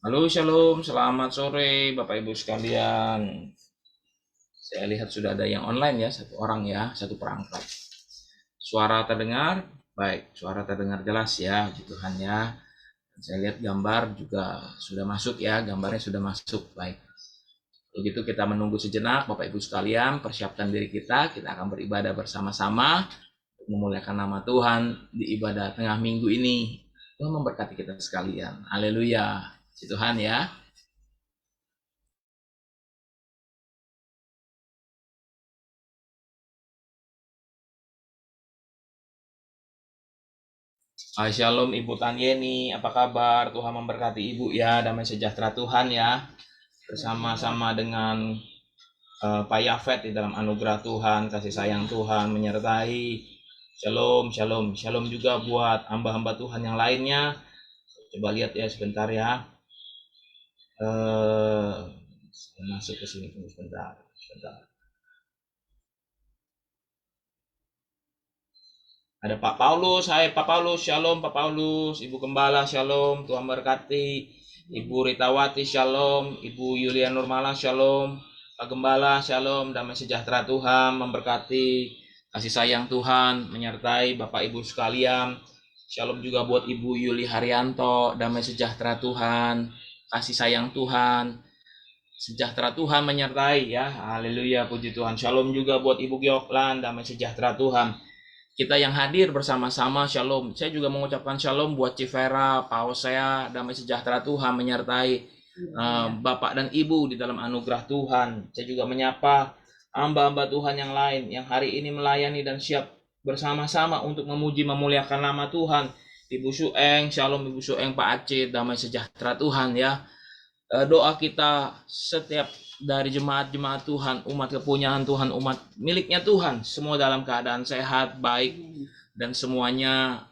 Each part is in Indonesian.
Halo, shalom, selamat sore Bapak Ibu sekalian. Saya lihat sudah ada yang online ya, satu orang ya, satu perangkat. Suara terdengar? Baik, suara terdengar jelas ya, puji Tuhan ya. Saya lihat gambar juga sudah masuk ya, gambarnya sudah masuk. Baik. Begitu kita menunggu sejenak Bapak Ibu sekalian, persiapkan diri kita akan beribadah bersama-sama untuk memuliakan nama Tuhan di ibadah tengah minggu ini. Tuhan memberkati kita sekalian. Haleluya. Puji Tuhan ya. Shalom Ibu Tanyeni, apa kabar? Tuhan memberkati Ibu ya, damai sejahtera Tuhan ya. Bersama-sama dengan Pak Yafet di dalam anugerah Tuhan, kasih sayang Tuhan menyertai. Shalom, shalom, shalom juga buat hamba-hamba Tuhan yang lainnya. Coba lihat ya sebentar ya. Masuk ke sini sebentar. Ada Pak Paulus, hai Pak Paulus, shalom Pak Paulus, Ibu Gembala, shalom, Tuhan berkati, Ibu Ritawati, shalom, Ibu Yulia Nurmala, shalom, Pak Gembala, shalom, damai sejahtera Tuhan memberkati, kasih sayang Tuhan menyertai Bapak Ibu sekalian, shalom juga buat Ibu Yuli Haryanto, damai sejahtera Tuhan, kasih sayang Tuhan, sejahtera Tuhan menyertai ya, haleluya, puji Tuhan, shalom juga buat Ibu Gioklan, damai sejahtera Tuhan. Kita yang hadir bersama-sama, shalom. Saya juga mengucapkan shalom buat Civera, Pak Hosea, damai sejahtera Tuhan menyertai Bapak dan Ibu di dalam anugerah Tuhan. Saya juga menyapa hamba-hamba Tuhan yang lain yang hari ini melayani dan siap bersama-sama untuk memuji memuliakan nama Tuhan. Ibu Sueng, shalom Ibu Sueng, Pak Aceh, damai sejahtera Tuhan ya. Doa kita setiap dari jemaat-jemaat Tuhan, umat kepunyaan Tuhan, umat miliknya Tuhan, semua dalam keadaan sehat, baik, dan semuanya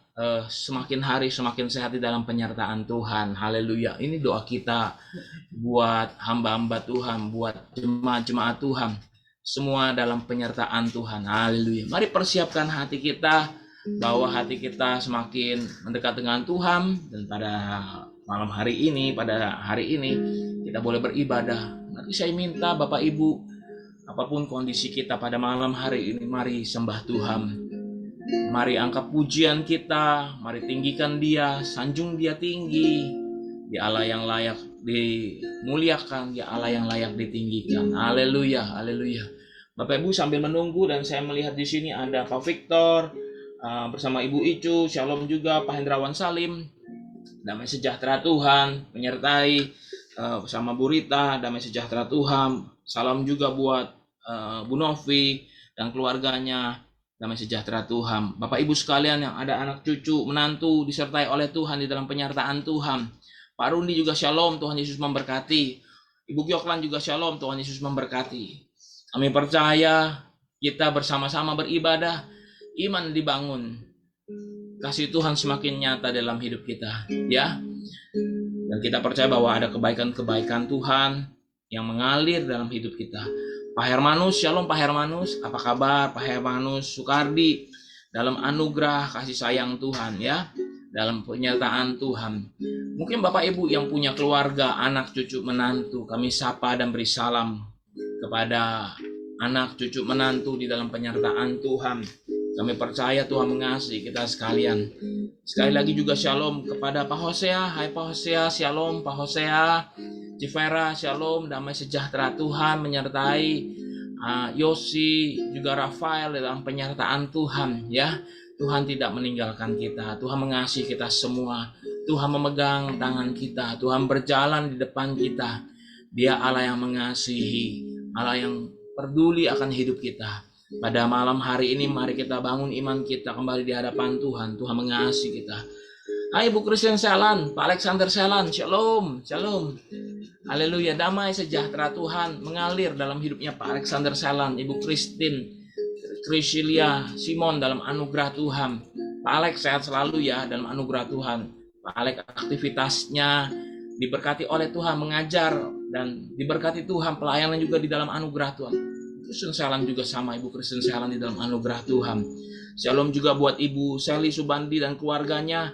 semakin hari semakin sehat di dalam penyertaan Tuhan. Haleluya. Ini doa kita buat hamba-hamba Tuhan, buat jemaat-jemaat Tuhan, semua dalam penyertaan Tuhan. Haleluya. Mari persiapkan hati kita, bahwa hati kita semakin mendekat dengan Tuhan, dan pada malam hari ini, pada hari ini kita boleh beribadah. Nanti saya minta Bapak Ibu, apapun kondisi kita pada malam hari ini, mari sembah Tuhan. Mari angkat pujian kita, mari tinggikan Dia, sanjung Dia tinggi. Dia Allah yang layak dimuliakan, Dia Allah yang layak ditinggikan. Haleluya, haleluya. Bapak Ibu sambil menunggu, dan saya melihat di sini ada Pak Victor bersama Ibu Icu, shalom juga Pak Hendrawan Salim. Damai sejahtera Tuhan menyertai bersama Bu Rita, damai sejahtera Tuhan. Salam juga buat Bu Novi dan keluarganya, damai sejahtera Tuhan. Bapak Ibu sekalian yang ada anak cucu, menantu disertai oleh Tuhan di dalam penyertaan Tuhan. Pak Rundi juga shalom, Tuhan Yesus memberkati. Ibu Gioklan juga shalom, Tuhan Yesus memberkati. Kami percaya kita bersama-sama beribadah, iman dibangun, kasih Tuhan semakin nyata dalam hidup kita ya. Dan kita percaya bahwa ada kebaikan-kebaikan Tuhan yang mengalir dalam hidup kita. Pak Hermanus, shalom Pak Hermanus, apa kabar Pak Hermanus Sukardi, dalam anugerah kasih sayang Tuhan ya, dalam penyertaan Tuhan. Mungkin Bapak Ibu yang punya keluarga, anak cucu menantu, kami sapa dan beri salam kepada anak cucu menantu di dalam penyertaan Tuhan. Kami percaya Tuhan mengasihi kita sekalian. Sekali lagi juga shalom kepada Pak Hosea. Hai Pak Hosea, shalom Pak Hosea. Civera, shalom, damai sejahtera Tuhan menyertai Yosi, juga Rafael dalam penyertaan Tuhan ya. Tuhan tidak meninggalkan kita, Tuhan mengasihi kita semua. Tuhan memegang tangan kita, Tuhan berjalan di depan kita. Dia Allah yang mengasihi, Allah yang peduli akan hidup kita. Pada malam hari ini mari kita bangun iman kita kembali di hadapan Tuhan. Tuhan mengasihi kita. Hai Bu Christian Selan, Pak Alexander Selan, shalom, shalom. Haleluya, damai sejahtera Tuhan mengalir dalam hidupnya Pak Alexander Selan, Ibu Christine, Trisilia, Simon dalam anugerah Tuhan. Pak Alex sehat selalu ya dalam anugerah Tuhan. Pak Alex aktivitasnya diberkati oleh Tuhan, mengajar dan diberkati Tuhan, pelayanan juga di dalam anugerah Tuhan. Kristen Selan juga sama, Ibu Kristen Selan di dalam anugerah Tuhan. Shalom juga buat Ibu Seli Subandi dan keluarganya.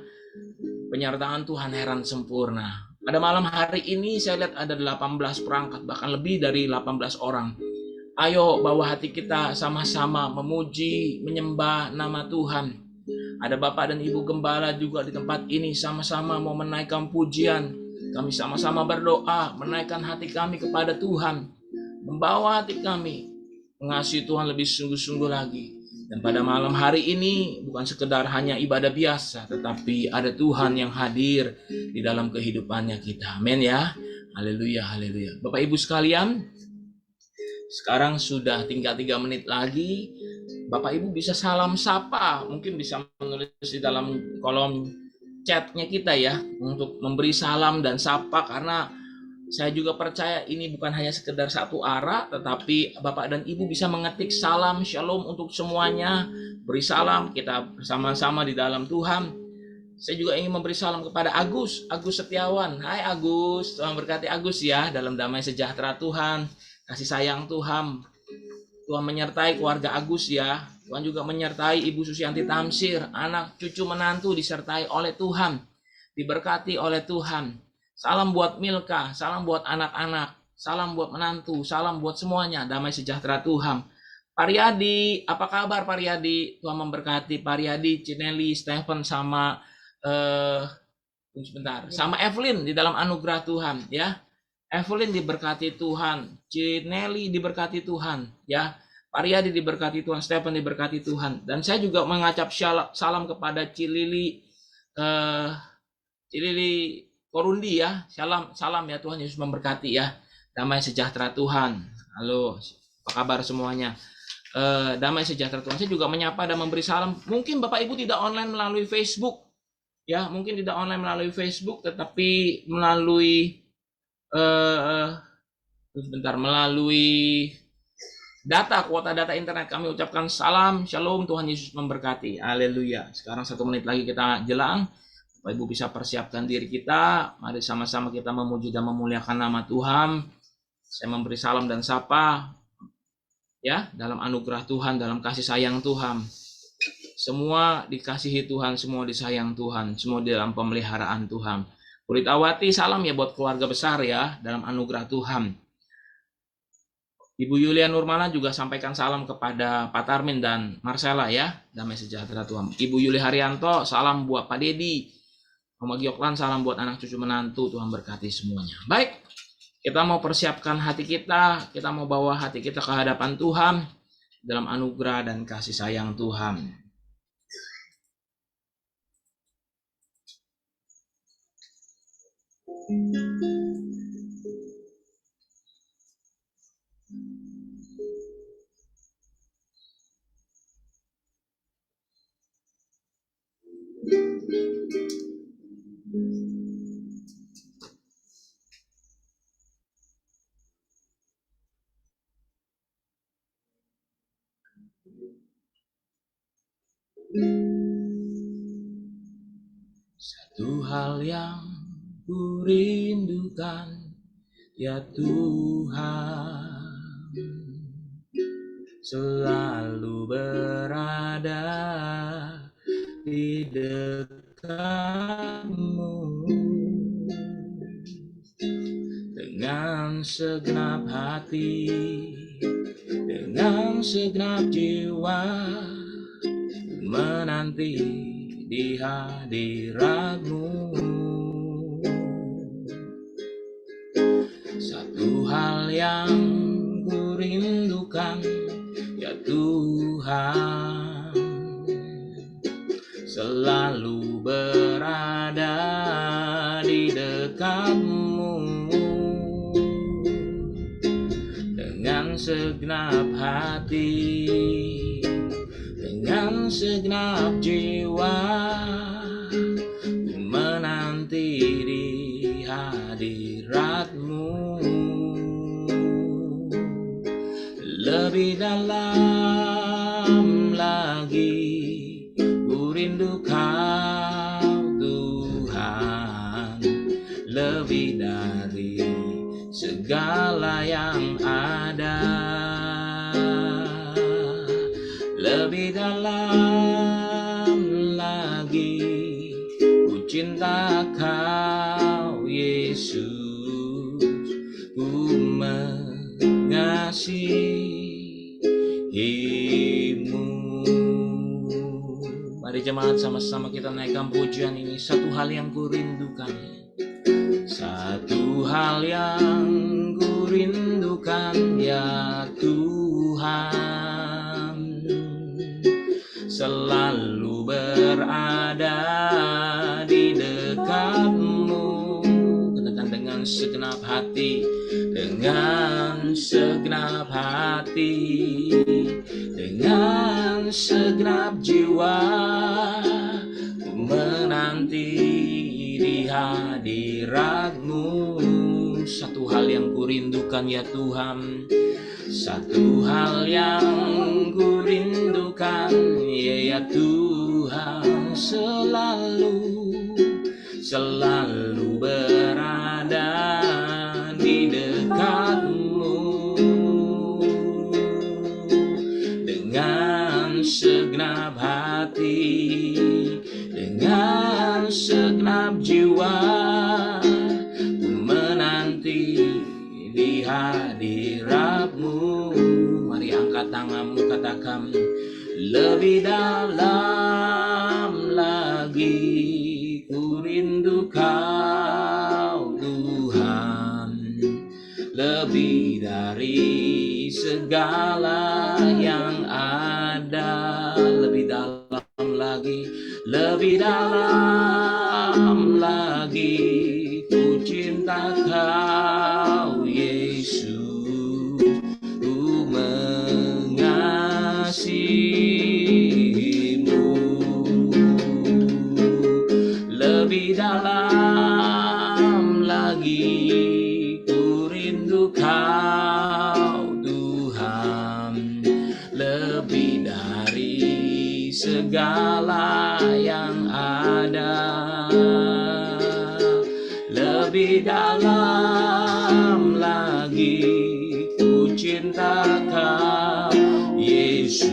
Penyertaan Tuhan heran sempurna. Pada malam hari ini saya lihat ada 18 perangkat, bahkan lebih dari 18 orang. Ayo bawa hati kita sama-sama memuji, menyembah nama Tuhan. Ada Bapak dan Ibu Gembala juga di tempat ini, sama-sama mau menaikkan pujian. Kami sama-sama berdoa, menaikkan hati kami kepada Tuhan, membawa hati kami mengasihi Tuhan lebih sungguh-sungguh lagi. Dan pada malam hari ini bukan sekedar hanya ibadah biasa, tetapi ada Tuhan yang hadir di dalam kehidupannya kita. Amin ya. Haleluya, haleluya. Bapak Ibu sekalian, sekarang sudah tinggal 3 menit lagi. Bapak Ibu bisa salam sapa, mungkin bisa menulis di dalam kolom chatnya kita ya, untuk memberi salam dan sapa, karena saya juga percaya ini bukan hanya sekedar satu arah, tetapi Bapak dan Ibu bisa mengetik salam shalom untuk semuanya. Beri salam, kita bersama-sama di dalam Tuhan. Saya juga ingin memberi salam kepada Agus Setiawan. Hai Agus, Tuhan berkati Agus ya, dalam damai sejahtera Tuhan, kasih sayang Tuhan. Tuhan menyertai keluarga Agus ya. Tuhan juga menyertai Ibu Susianti Tamsir, anak cucu menantu disertai oleh Tuhan, diberkati oleh Tuhan. Salam buat Milka, salam buat anak-anak, salam buat menantu, salam buat semuanya, damai sejahtera Tuhan. Pariyadi, apa kabar Pariyadi? Tuhan memberkati Pariyadi, Cineli, Stephen, sama sama Evelyn di dalam anugerah Tuhan ya. Evelyn diberkati Tuhan, Cineli diberkati Tuhan ya. Pariyadi diberkati Tuhan, Stephen diberkati Tuhan. Dan saya juga mengacap salam kepada Cilili Korundi ya, salam ya, Tuhan Yesus memberkati ya, damai sejahtera Tuhan. Halo, apa kabar semuanya? Damai sejahtera Tuhan. Saya juga menyapa dan memberi salam. Mungkin Bapak Ibu tidak online melalui Facebook, ya, mungkin tidak online melalui Facebook, tetapi melalui melalui kuota data internet, kami ucapkan salam, shalom, Tuhan Yesus memberkati. Haleluya. Sekarang 1 menit lagi kita jelang. Bapak Ibu bisa persiapkan diri kita, mari sama-sama kita memuji dan memuliakan nama Tuhan. Saya memberi salam dan sapa ya, dalam anugerah Tuhan, dalam kasih sayang Tuhan. Semua dikasihi Tuhan, semua disayang Tuhan, semua dalam pemeliharaan Tuhan. Bu Ritawati, salam ya buat keluarga besar ya, dalam anugerah Tuhan. Ibu Yulia Nurmala juga sampaikan salam kepada Pak Tarmin dan Marcella ya, damai sejahtera Tuhan. Ibu Yuli Haryanto, salam buat Pak Dedi. Mama Gioklan, salam buat anak cucu menantu, Tuhan berkati semuanya. Baik, kita mau persiapkan hati kita mau bawa hati kita ke hadapan Tuhan dalam anugerah dan kasih sayang Tuhan. Satu hal yang ku rindukan ya Tuhan, selalu berada di dekatmu dengan segenap hati, dengan segenap jiwa, menanti di hadirat-Mu. Satu hal yang ku rindukan ya Tuhan, selalu berada di dekat-Mu dengan segenap hati, dengan segenap jiwa, menanti di hadirat-Mu. Lebih dalam lagi ku rindu Kau Tuhan, lebih dari segala yang ada. Lebih dalam lagi ku cinta Kau Yesus, Mari jemaat sama-sama kita naikkan pujian ini. Satu hal yang kurindukan, satu hal yang kurindukan ya Tuhan, selalu berada di dekatmu. Katakan dengan segenap hati, dengan segenap hati, dengan segenap jiwa, ku menanti di hadirat-Mu. Satu hal yang kurindukan ya Tuhan, satu hal yang kurindukan ya Tuhan, selalu berada di dekat-Mu. Dengan segenap hati, dengan segenap jiwa, ku menanti di hadirat-Mu. Mari angkat tanganmu, katakan, lebih dalam lagi ku rindu Kau Tuhan, lebih dari segala yang ada. Lebih dalam lagi, lebih dalam lagi ku cinta Kau Yesus, ku mengasihimu. Lebih dalam lagi ku rindu Kau Tuhan, lebih dari segala yang ada. Lebih dalam lagi ku cinta Kau Yesus,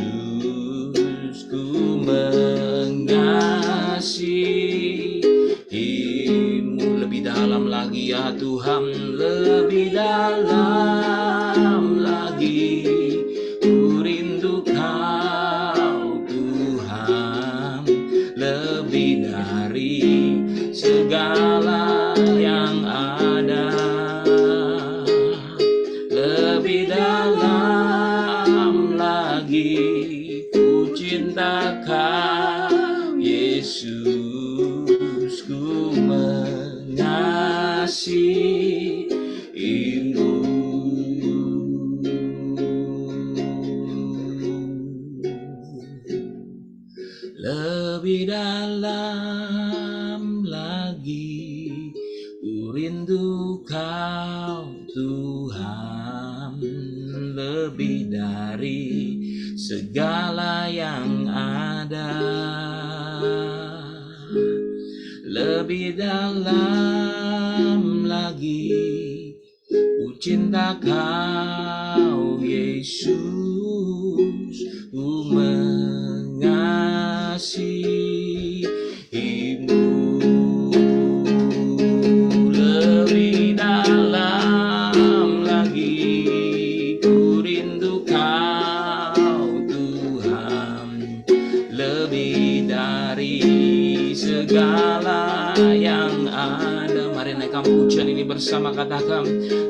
ku mengasihimu. Lebih dalam lagi ya Tuhan, lebih dalam lagi ku rindu Kau Tuhan, lebih dari segala yang ada. Lebih dalam lagi ku cinta Kau Yesus, ku mengasihimu. Lebih dalam lagi ku rindu Kau Tuhan, lebih dari segala yang ada. Lebih dalam lagi ku cinta Kau Yesus, ku mengasihimu. Lebih dalam lagi ku rindu Kau Tuhan, lebih dari segala yang ada. Mari naikkan pujian ini bersama, katakan,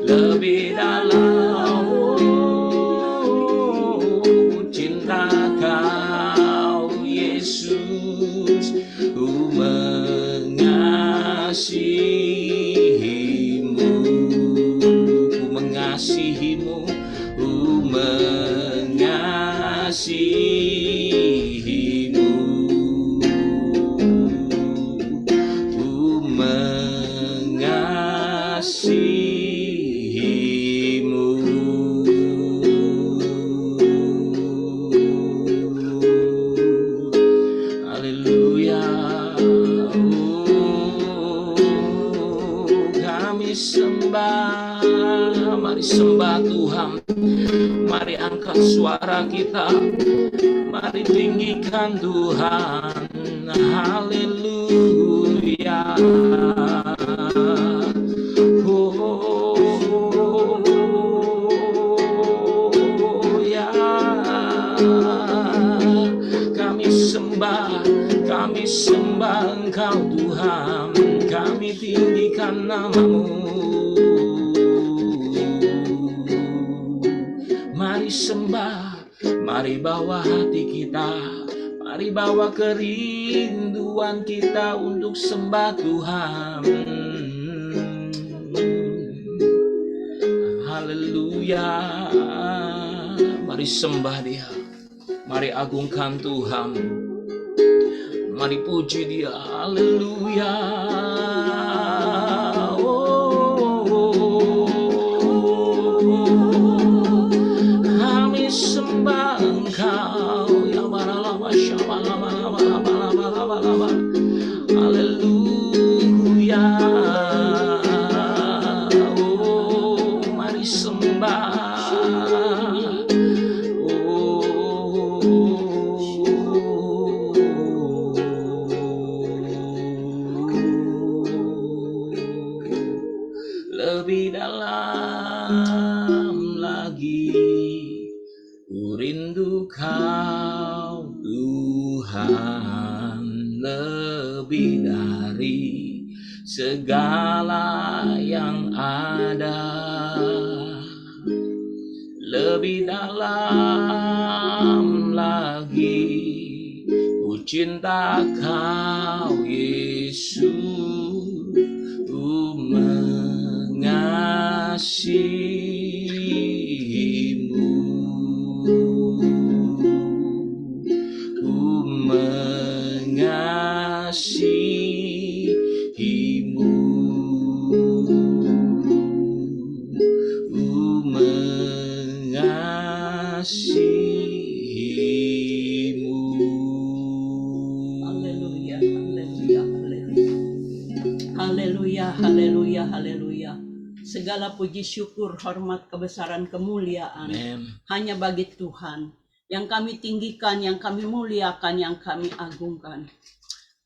lebih dalam cinta Kau Yesus, ku mengasihimu. Ku mengasihimu, ku mengasihimu. Ku mengasihimu. Haleluya. Kami sembah, mari sembah Tuhan. Mari angkat suara kita, mari tinggikan Tuhan. Haleluya. Oh ya. Kami sembah Engkau Tuhan, kami tinggikan nama-Mu. Mari sembah, mari bawa hati kita, mari bawa kerinduan kita untuk sembah Tuhan. Haleluya. Mari sembah Dia, mari agungkan Tuhan, mari puji Dia. Haleluya. Kami sembah Engkau, ya balaba shabalaba balaba balaba. Haleluya. Mari sembah. Lebih dalam lagi ku rindu Kau Tuhan, lebih dari segala yang ada, lebih dalam lagi ku cinta Kau Yesus, ku mengasihimu, ku mengasihimu, ku mengasihimu. Haleluya, haleluya, haleluya. Haleluya, haleluya, haleluya. Segala puji, syukur, hormat, kebesaran, kemuliaan Amen. hanya bagi Tuhan. Yang kami tinggikan, yang kami muliakan, yang kami agungkan.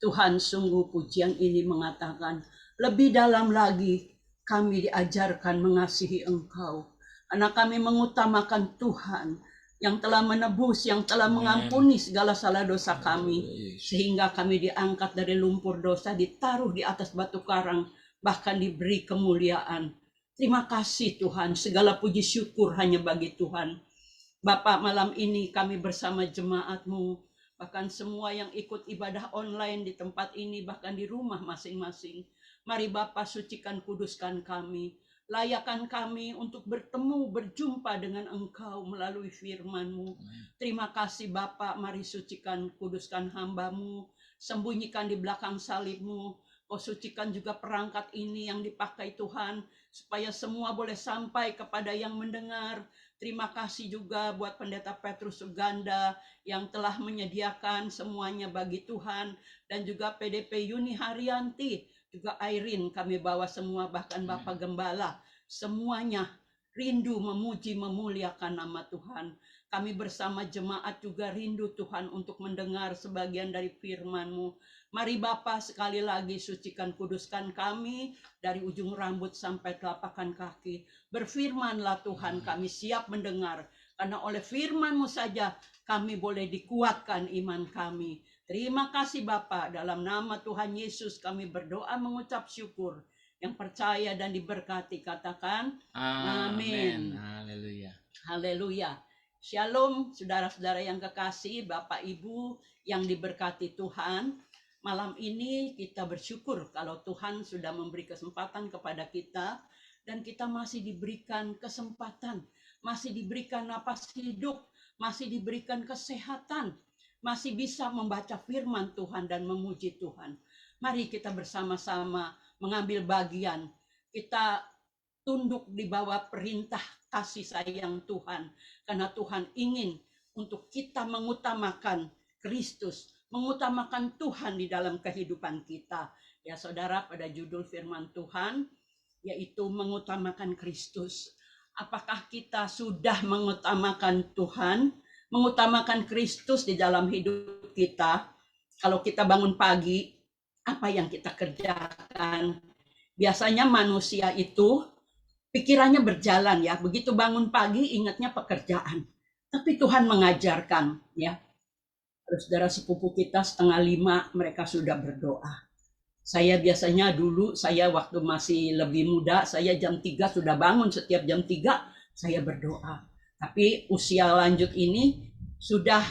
Tuhan, sungguh pujian ini mengatakan, lebih dalam lagi kami diajarkan mengasihi Engkau. Karena kami mengutamakan Tuhan yang telah menebus, yang telah mengampuni segala salah dosa kami. Sehingga kami diangkat dari lumpur dosa, ditaruh di atas batu karang, bahkan diberi kemuliaan. Terima kasih Tuhan, segala puji syukur hanya bagi Tuhan. Bapak, malam ini kami bersama jemaat-Mu, bahkan semua yang ikut ibadah online di tempat ini, bahkan di rumah masing-masing. Mari Bapak sucikan, kuduskan kami. Layakan kami untuk bertemu, berjumpa dengan Engkau melalui firman-Mu. Terima kasih Bapak, mari sucikan, kuduskan hamba-Mu. Sembunyikan di belakang salib-Mu. Kau sucikan juga perangkat ini yang dipakai Tuhan, supaya semua boleh sampai kepada yang mendengar. Terima kasih juga buat Pendeta Petrus Suganda yang telah menyediakan semuanya bagi Tuhan. Dan juga PDP Yuni Haryanti, juga Airin kami bawa semua, bahkan Bapak Gembala. Semuanya rindu memuji, memuliakan nama Tuhan. Kami bersama jemaat juga rindu Tuhan untuk mendengar sebagian dari firman-Mu. Mari Bapa sekali lagi sucikan, kuduskan kami dari ujung rambut sampai telapakan kaki. Berfirmanlah Tuhan, kami siap mendengar. Karena oleh firman-Mu saja kami boleh dikuatkan iman kami. Terima kasih Bapa, dalam nama Tuhan Yesus kami berdoa mengucap syukur. Yang percaya dan diberkati katakan amin. Haleluya. Haleluya. Shalom saudara-saudara yang kekasih, Bapak Ibu yang diberkati Tuhan. Malam ini kita bersyukur kalau Tuhan sudah memberi kesempatan kepada kita dan kita masih diberikan kesempatan, masih diberikan napas hidup, masih diberikan kesehatan, masih bisa membaca firman Tuhan dan memuji Tuhan. Mari kita bersama-sama mengambil bagian. Kita tunduk di bawah perintah kasih sayang Tuhan, karena Tuhan ingin untuk kita mengutamakan Kristus, mengutamakan Tuhan di dalam kehidupan kita. Ya saudara, pada judul firman Tuhan yaitu mengutamakan Kristus. Apakah kita sudah mengutamakan Tuhan, mengutamakan Kristus di dalam hidup kita? Kalau kita bangun pagi, apa yang kita kerjakan? Biasanya manusia itu pikirannya berjalan ya, begitu bangun pagi ingatnya pekerjaan. Tapi Tuhan mengajarkan ya, Saudara sepupu kita 4:30 mereka sudah berdoa. Saya biasanya dulu, saya waktu masih lebih muda, saya jam 3 sudah bangun, setiap jam 3 saya berdoa. Tapi usia lanjut ini sudah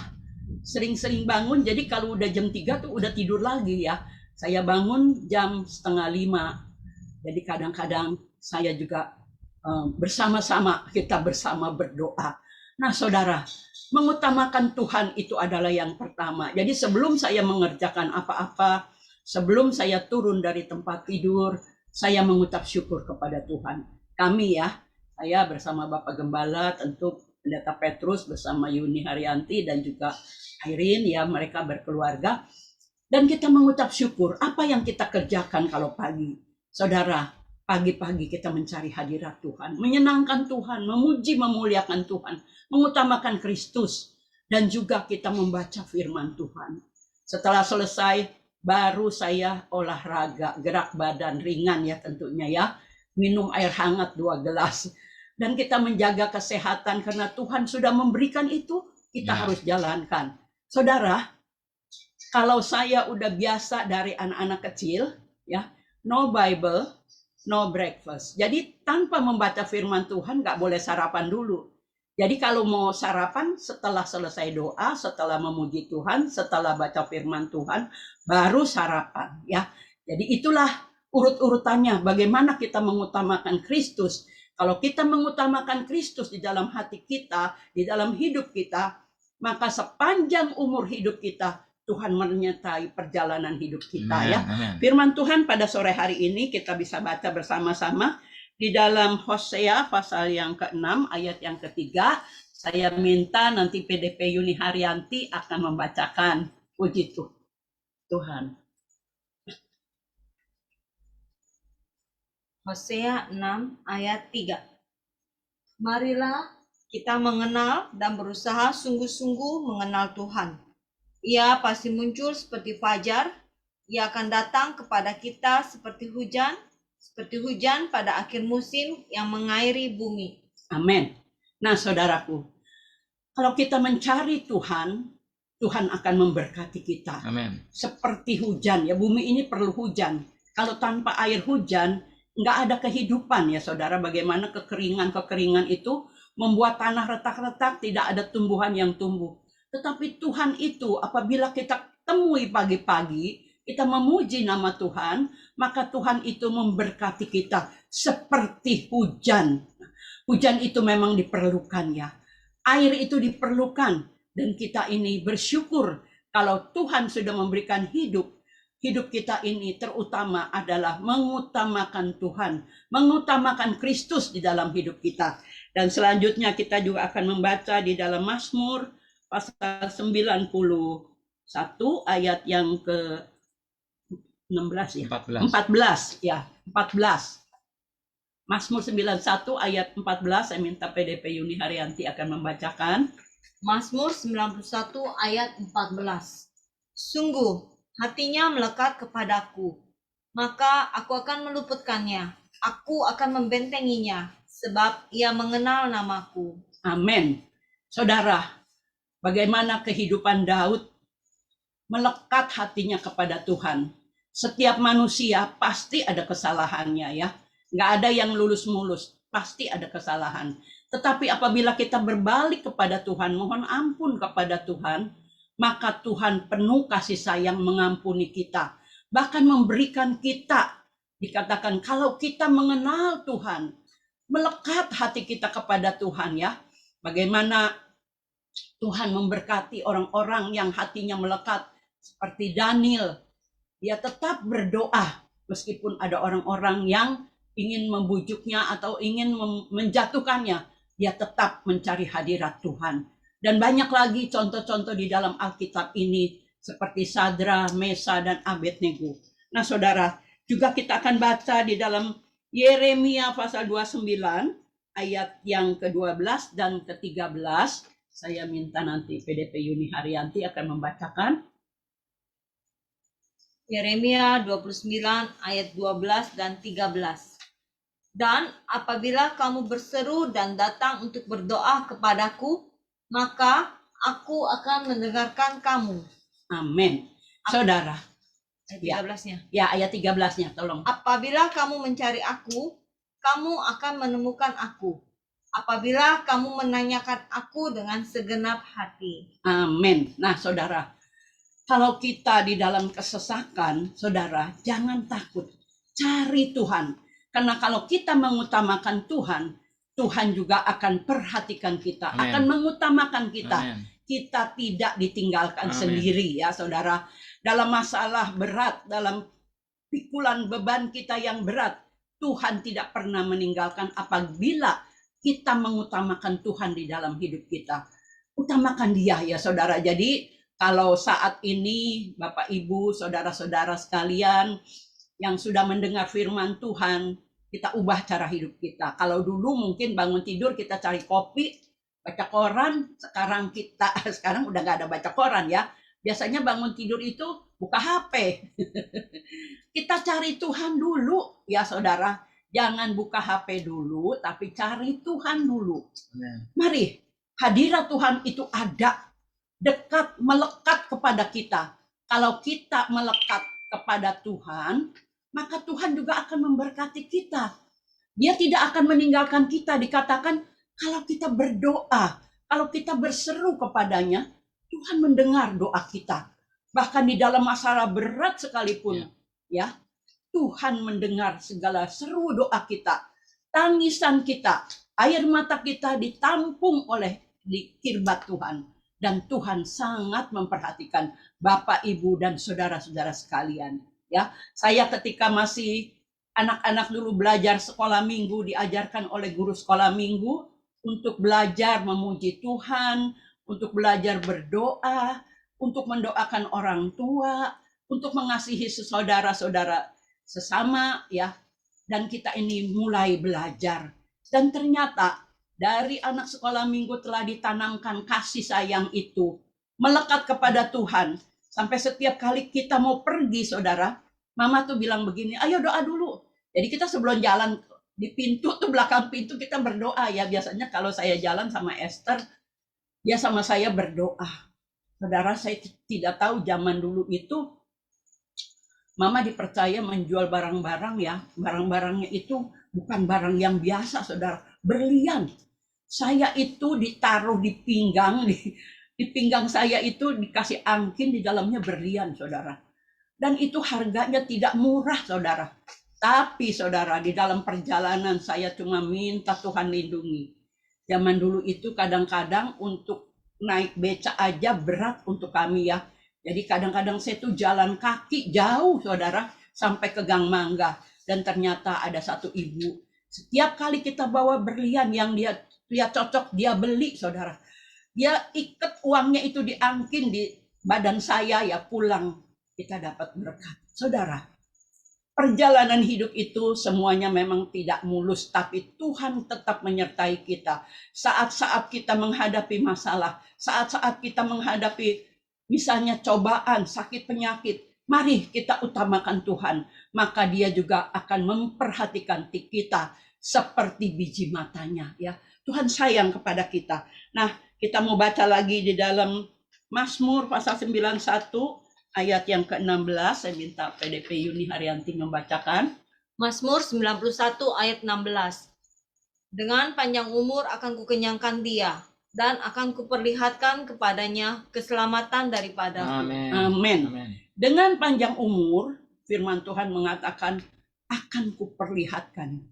sering-sering bangun, jadi kalau udah jam 3 tuh udah tidur lagi ya. Saya bangun jam 4:30. Jadi kadang-kadang saya juga bersama-sama, kita bersama berdoa. Nah saudara, mengutamakan Tuhan itu adalah yang pertama. Jadi sebelum saya mengerjakan apa-apa, sebelum saya turun dari tempat tidur, saya mengucap syukur kepada Tuhan. Kami ya, saya bersama Bapak Gembala, tentu Pendeta Petrus bersama Yuni Haryanti dan juga Irene ya, mereka berkeluarga. Dan kita mengucap syukur apa yang kita kerjakan kalau pagi. Saudara, pagi-pagi kita mencari hadirat Tuhan, menyenangkan Tuhan, memuji, memuliakan Tuhan, mengutamakan Kristus, dan juga kita membaca firman Tuhan. Setelah selesai, baru saya olahraga, gerak badan ringan ya tentunya ya, minum air hangat 2 gelas. Dan kita menjaga kesehatan karena Tuhan sudah memberikan itu, kita harus jalankan. Saudara, kalau saya udah biasa dari anak-anak kecil, ya, no Bible, no breakfast. Jadi tanpa membaca firman Tuhan nggak boleh sarapan dulu. Jadi kalau mau sarapan setelah selesai doa, setelah memuji Tuhan, setelah baca firman Tuhan, baru sarapan ya. Jadi itulah urut-urutannya bagaimana kita mengutamakan Kristus. Kalau kita mengutamakan Kristus di dalam hati kita, di dalam hidup kita, maka sepanjang umur hidup kita Tuhan menyertai perjalanan hidup kita ya. Firman Tuhan pada sore hari ini kita bisa baca bersama-sama di dalam Hosea pasal yang ke-6 ayat yang ketiga. Saya minta nanti PDP Yuni Haryanti akan membacakan. Puji Tuhan. Hosea 6 ayat 3. Marilah kita mengenal dan berusaha sungguh-sungguh mengenal Tuhan. Ia pasti muncul seperti fajar, ia akan datang kepada kita seperti hujan pada akhir musim yang mengairi bumi. Amin. Nah saudaraku, kalau kita mencari Tuhan, Tuhan akan memberkati kita. Amin. Seperti hujan ya, bumi ini perlu hujan. Kalau tanpa air hujan, nggak ada kehidupan ya saudara. Bagaimana kekeringan itu membuat tanah retak-retak, tidak ada tumbuhan yang tumbuh. Tetapi Tuhan itu apabila kita temui pagi-pagi, kita memuji nama Tuhan, maka Tuhan itu memberkati kita seperti hujan. Hujan itu memang diperlukan ya. Air itu diperlukan dan kita ini bersyukur kalau Tuhan sudah memberikan hidup. Hidup kita ini terutama adalah mengutamakan Tuhan, mengutamakan Kristus di dalam hidup kita. Dan selanjutnya kita juga akan membaca di dalam Mazmur pasal 91 ayat yang ke-16 ya. 14 ya, 14. Mazmur 91 ayat 14, saya minta PDP Yuni Haryanti akan membacakan. Mazmur 91 ayat 14. Sungguh hatinya melekat kepadaku, maka aku akan meluputkannya. Aku akan membentenginya, sebab ia mengenal namaku. Amin. Saudara, bagaimana kehidupan Daud melekat hatinya kepada Tuhan. Setiap manusia pasti ada kesalahannya ya. Nggak ada yang lulus-mulus, pasti ada kesalahan. Tetapi apabila kita berbalik kepada Tuhan, mohon ampun kepada Tuhan, maka Tuhan penuh kasih sayang mengampuni kita. Bahkan memberikan kita, dikatakan kalau kita mengenal Tuhan, melekat hati kita kepada Tuhan ya. Bagaimana Tuhan memberkati orang-orang yang hatinya melekat. Seperti Daniel, dia tetap berdoa meskipun ada orang-orang yang ingin membujuknya atau ingin menjatuhkannya, dia tetap mencari hadirat Tuhan. Dan banyak lagi contoh-contoh di dalam Alkitab ini seperti Sadra, Mesa, dan Abednego. Nah saudara, juga kita akan baca di dalam Yeremia pasal 29 ayat yang ke-12 dan ke-13. Saya minta nanti PDP Yuni Haryanti akan membacakan. Yeremia 29 ayat 12 dan 13. Dan apabila kamu berseru dan datang untuk berdoa kepadaku, maka aku akan mendengarkan kamu. Amin. Saudara, Ayat Ya. 13-nya. ya ayat 13-nya tolong. Apabila kamu mencari aku, kamu akan menemukan aku. Apabila kamu menanyakan aku dengan segenap hati. Amin. Nah, saudara, kalau kita di dalam kesesakan, saudara, jangan takut. Cari Tuhan. Karena kalau kita mengutamakan Tuhan, Tuhan juga akan perhatikan kita, Amin. akan mengutamakan kita. Amin. Kita tidak ditinggalkan Amin. sendiri ya, saudara. Dalam masalah berat, dalam pikulan beban kita yang berat, Tuhan tidak pernah meninggalkan apabila kita mengutamakan Tuhan di dalam hidup kita. Utamakan Dia ya, saudara. Jadi kalau saat ini Bapak Ibu, saudara-saudara sekalian yang sudah mendengar firman Tuhan, kita ubah cara hidup kita. Kalau dulu mungkin bangun tidur kita cari kopi, baca koran, sekarang udah nggak ada baca koran ya. Biasanya bangun tidur itu buka HP. Kita cari Tuhan dulu ya, saudara. Jangan buka HP dulu, tapi cari Tuhan dulu. Amin. Mari, hadirat Tuhan itu ada, dekat, melekat kepada kita. Kalau kita melekat kepada Tuhan, maka Tuhan juga akan memberkati kita. Dia tidak akan meninggalkan kita. Dikatakan kalau kita berdoa, kalau kita berseru kepadanya, Tuhan mendengar doa kita. Bahkan di dalam masalah berat sekalipun, ya, Tuhan mendengar segala seru doa kita, tangisan kita, air mata kita ditampung oleh di kirbat Tuhan. Dan Tuhan sangat memperhatikan Bapak, Ibu, dan saudara-saudara sekalian. Ya, saya ketika masih anak-anak dulu belajar sekolah minggu, diajarkan oleh guru sekolah minggu untuk belajar memuji Tuhan, untuk belajar berdoa, untuk mendoakan orang tua, untuk mengasihi saudara-saudara sesama ya. Dan kita ini mulai belajar. Dan ternyata dari anak sekolah minggu telah ditanamkan kasih sayang itu, melekat kepada Tuhan. Sampai setiap kali kita mau pergi, saudara, mama tuh bilang begini, ayo doa dulu. Jadi kita sebelum jalan di pintu tuh, belakang pintu kita berdoa ya. Biasanya kalau saya jalan sama Esther, dia sama saya berdoa. Saudara, saya tidak tahu zaman dulu itu mama dipercaya menjual barang-barang ya. Barang-barangnya itu bukan barang yang biasa, saudara. Berlian. Saya itu ditaruh di pinggang, di pinggang saya itu dikasih angkin, di dalamnya berlian, saudara. Dan itu harganya tidak murah, saudara. Tapi saudara, di dalam perjalanan saya cuma minta Tuhan lindungi. Zaman dulu itu kadang-kadang untuk naik beca aja berat untuk kami ya. Jadi kadang-kadang saya tuh jalan kaki jauh, saudara, sampai ke Gang Mangga. Dan ternyata ada satu ibu, setiap kali kita bawa berlian yang dia cocok, dia beli, saudara. Dia ikat uangnya itu diangkin di badan saya ya, pulang kita dapat berkat. Saudara, perjalanan hidup itu semuanya memang tidak mulus, tapi Tuhan tetap menyertai kita. Saat-saat kita menghadapi masalah, saat-saat kita menghadapi misalnya cobaan, sakit penyakit, mari kita utamakan Tuhan. Maka Dia juga akan memperhatikan kita seperti biji matanya. Ya, Tuhan sayang kepada kita. Nah, kita mau baca lagi di dalam Mazmur pasal 91 ayat yang ke-16. Saya minta PDP Yuni Haryanti membacakan. Mazmur 91 ayat 16. Dengan panjang umur akan kukenyangkan dia, dan akan kuperlihatkan kepadanya keselamatan daripada. Amin. Amin. Amin. Dengan panjang umur, firman Tuhan mengatakan, akan kuperlihatkan.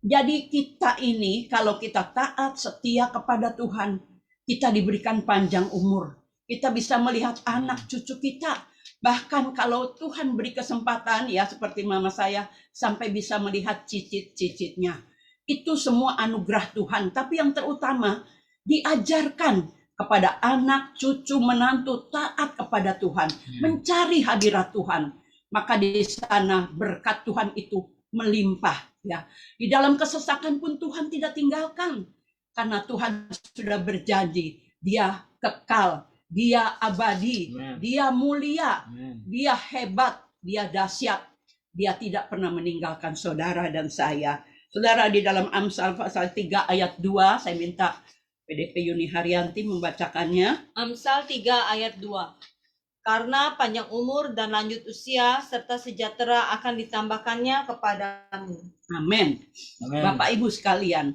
Jadi kita ini, kalau kita taat, setia kepada Tuhan, kita diberikan panjang umur. Kita bisa melihat anak cucu kita. Bahkan kalau Tuhan beri kesempatan, ya seperti mama saya, sampai bisa melihat cicit-cicitnya. Itu semua anugerah Tuhan. Tapi yang terutama, diajarkan kepada anak, cucu, menantu taat kepada Tuhan, mencari hadirat Tuhan. Maka di sana berkat Tuhan itu melimpah. Ya, di dalam kesesakan pun Tuhan tidak tinggalkan, karena Tuhan sudah berjanji, Dia kekal, Dia abadi, Amen. Dia mulia, Amen. Dia hebat, Dia dahsyat. Dia tidak pernah meninggalkan saudara dan saya. Saudara, di dalam Amsal pasal 3 ayat 2, saya minta PDP Yuni Haryanti membacakannya. Amsal 3 ayat 2. Karena panjang umur dan lanjut usia serta sejahtera akan ditambahkannya kepadamu. Amin. Amin. Bapak Ibu sekalian,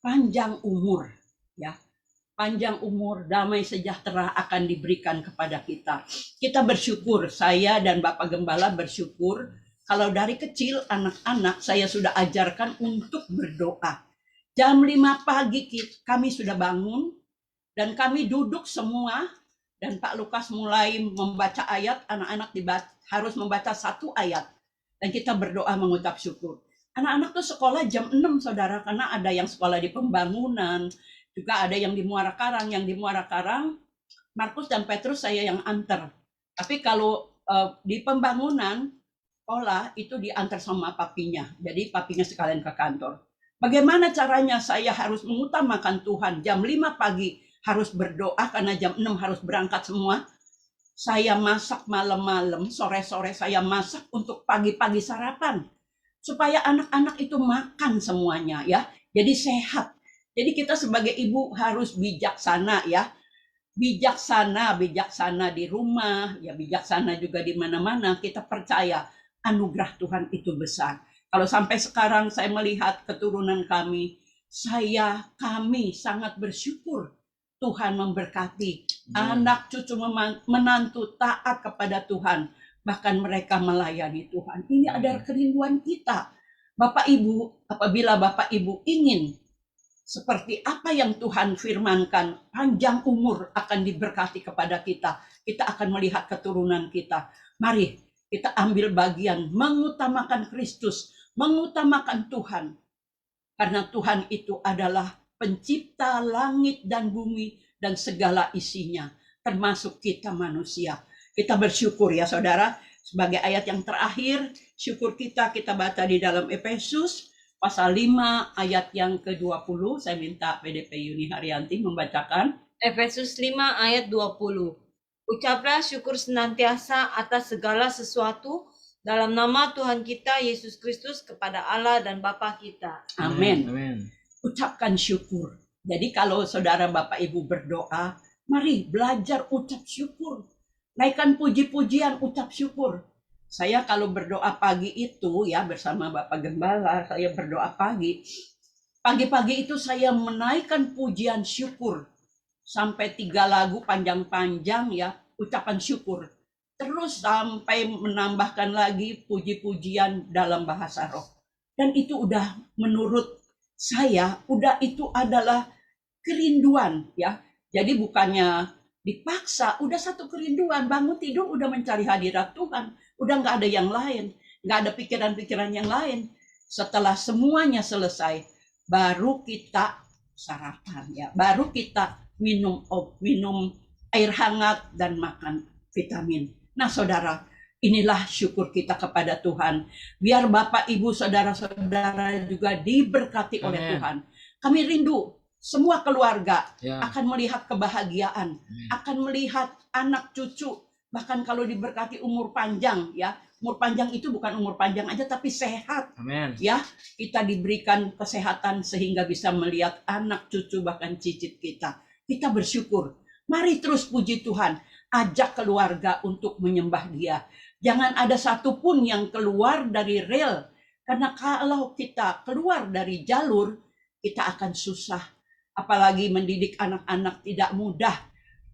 panjang umur ya. Panjang umur, damai sejahtera akan diberikan kepada kita. Kita bersyukur, saya dan Bapak Gembala bersyukur kalau dari kecil anak-anak saya sudah ajarkan untuk berdoa. Jam 5 pagi kami sudah bangun dan kami duduk semua dan Pak Lukas mulai membaca ayat, anak-anak harus membaca satu ayat dan kita berdoa mengucap syukur. Anak-anak tuh sekolah jam 6 saudara, karena ada yang sekolah di Pembangunan, juga ada yang di Muara Karang. Yang di Muara Karang, Markus dan Petrus saya yang antar. Tapi kalau di Pembangunan, sekolah itu diantar sama papinya. Jadi papinya sekalian ke kantor. Bagaimana caranya saya harus mengutamakan Tuhan? Jam 5 pagi harus berdoa karena jam 6 harus berangkat semua. Saya masak malam-malam, sore-sore saya masak untuk pagi-pagi sarapan. Supaya anak-anak itu makan semuanya ya. Jadi sehat. Jadi kita sebagai ibu harus bijaksana ya. Bijaksana di rumah, ya bijaksana juga di mana-mana. Kita percaya anugerah Tuhan itu besar. Kalau sampai sekarang saya melihat keturunan kami sangat bersyukur Tuhan memberkati. Anak cucu menantu taat kepada Tuhan. Bahkan mereka melayani Tuhan. Ini adalah kerinduan kita. Bapak Ibu, apabila Bapak Ibu ingin seperti apa yang Tuhan firmankan, panjang umur akan diberkati kepada kita. Kita akan melihat keturunan kita. Mari kita ambil bagian mengutamakan Kristus, mengutamakan Tuhan. Karena Tuhan itu adalah pencipta langit dan bumi dan segala isinya, termasuk kita manusia. Kita bersyukur ya saudara, sebagai ayat yang terakhir, syukur kita baca di dalam Efesus pasal 5 ayat yang ke-20. Saya minta PDP Yuni Haryanti membacakan. Efesus 5 ayat 20. Ucaplah syukur senantiasa atas segala sesuatu dalam nama Tuhan kita Yesus Kristus kepada Allah dan Bapa kita. Amin. Amin. Ucapkan syukur. Jadi kalau saudara Bapak Ibu berdoa, mari belajar ucap syukur. Naikkan puji-pujian, ucap syukur. Saya kalau berdoa pagi itu ya bersama Bapak Gembala, saya berdoa pagi. Pagi-pagi itu saya menaikkan pujian syukur. Sampai 3 lagu panjang-panjang ya, ucapan syukur. Terus sampai menambahkan lagi puji-pujian dalam bahasa roh. Dan itu udah menurut saya, itu adalah kerinduan ya. Jadi bukannya dipaksa, udah satu kerinduan, bangun tidur udah mencari hadirat Tuhan, udah nggak ada yang lain, nggak ada pikiran-pikiran yang lain. Setelah semuanya selesai, baru kita sarapan ya, baru kita minum air hangat dan makan vitamin. Nah saudara, inilah syukur kita kepada Tuhan. Biar Bapak, Ibu, saudara-saudara juga diberkati oleh Tuhan. Kami rindu semua keluarga akan melihat kebahagiaan, akan melihat anak cucu, bahkan kalau diberkati umur panjang ya. Umur panjang itu bukan umur panjang aja tapi sehat. Amin. Ya, kita diberikan kesehatan sehingga bisa melihat anak cucu bahkan cicit kita. Kita bersyukur. Mari terus puji Tuhan, ajak keluarga untuk menyembah Dia. Jangan ada satupun yang keluar dari rel. Karena kalau kita keluar dari jalur, kita akan susah. Apalagi mendidik anak-anak tidak mudah.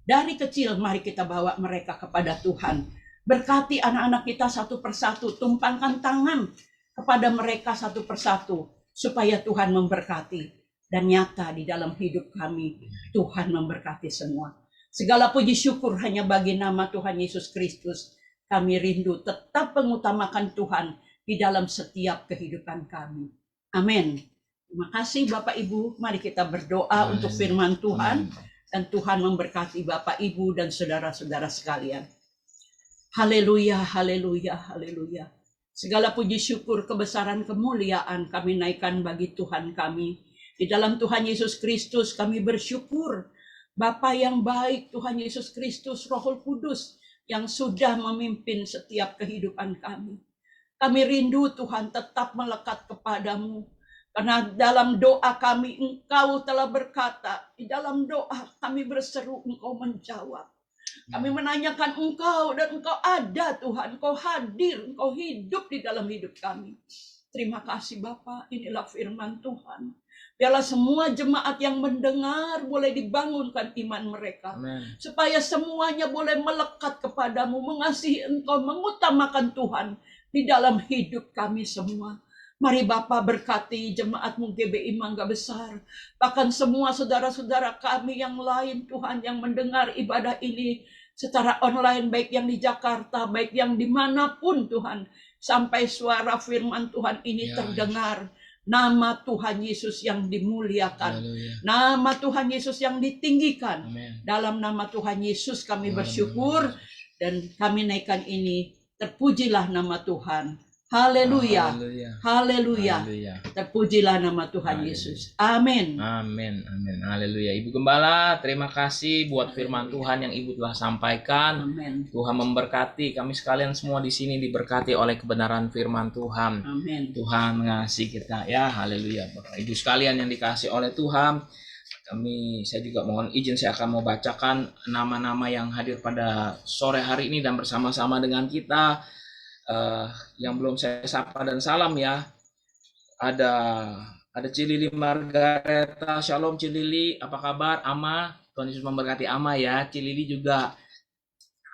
Dari kecil mari kita bawa mereka kepada Tuhan. Berkati anak-anak kita satu persatu. Tumpangkan tangan kepada mereka satu persatu. Supaya Tuhan memberkati. Dan nyata di dalam hidup kami, Tuhan memberkati semua. Segala puji syukur hanya bagi nama Tuhan Yesus Kristus. Kami rindu tetap mengutamakan Tuhan di dalam setiap kehidupan kami. Amin. Terima kasih Bapak Ibu. Mari kita berdoa untuk firman Tuhan. Dan Tuhan memberkati Bapak Ibu dan saudara-saudara sekalian. Haleluya, haleluya, haleluya. Segala puji syukur, kebesaran, kemuliaan kami naikkan bagi Tuhan kami. Di dalam Tuhan Yesus Kristus kami bersyukur. Bapa yang baik, Tuhan Yesus Kristus, Roh Kudus yang sudah memimpin setiap kehidupan kami. Kami rindu Tuhan tetap melekat kepadamu. Karena dalam doa kami Engkau telah berkata, di dalam doa kami berseru, Engkau menjawab. Kami menanyakan Engkau dan Engkau ada Tuhan, Engkau hadir, Engkau hidup di dalam hidup kami. Terima kasih Bapa, inilah firman Tuhan. Biarlah semua jemaat yang mendengar boleh dibangunkan iman mereka. Amen. Supaya semuanya boleh melekat kepadamu, mengasihi Engkau, mengutamakan Tuhan di dalam hidup kami semua. Mari Bapa berkati jemaatmu GBI Mangga Besar. Bahkan semua saudara-saudara kami yang lain Tuhan yang mendengar ibadah ini secara online, baik yang di Jakarta, baik yang dimanapun Tuhan. Sampai suara firman Tuhan ini terdengar. Nama Tuhan Yesus yang dimuliakan. Haleluya. Nama Tuhan Yesus yang ditinggikan. Amen. Dalam nama Tuhan Yesus kami bersyukur dan kami naikkan ini. Terpujilah nama Tuhan. Haleluya. Haleluya. Haleluya. Haleluya. Terpujilah nama Tuhan Haleluya. Yesus. Amin. Amin, amin, haleluya. Ibu Gembala, terima kasih buat firman Tuhan yang Ibu telah sampaikan. Amin. Tuhan memberkati kami sekalian semua di sini, diberkati oleh kebenaran firman Tuhan. Amin. Tuhan mengasihi kita, ya, haleluya. Bapak Ibu sekalian yang dikasih oleh Tuhan, saya juga mohon izin, saya akan mau bacakan nama-nama yang hadir pada sore hari ini dan bersama-sama dengan kita. Yang belum saya sapa dan salam ya. Ada Cilili Margareta, Shalom Cilili, apa kabar? Ama, Tuhan Yesus memberkati Ama ya. Cilili juga,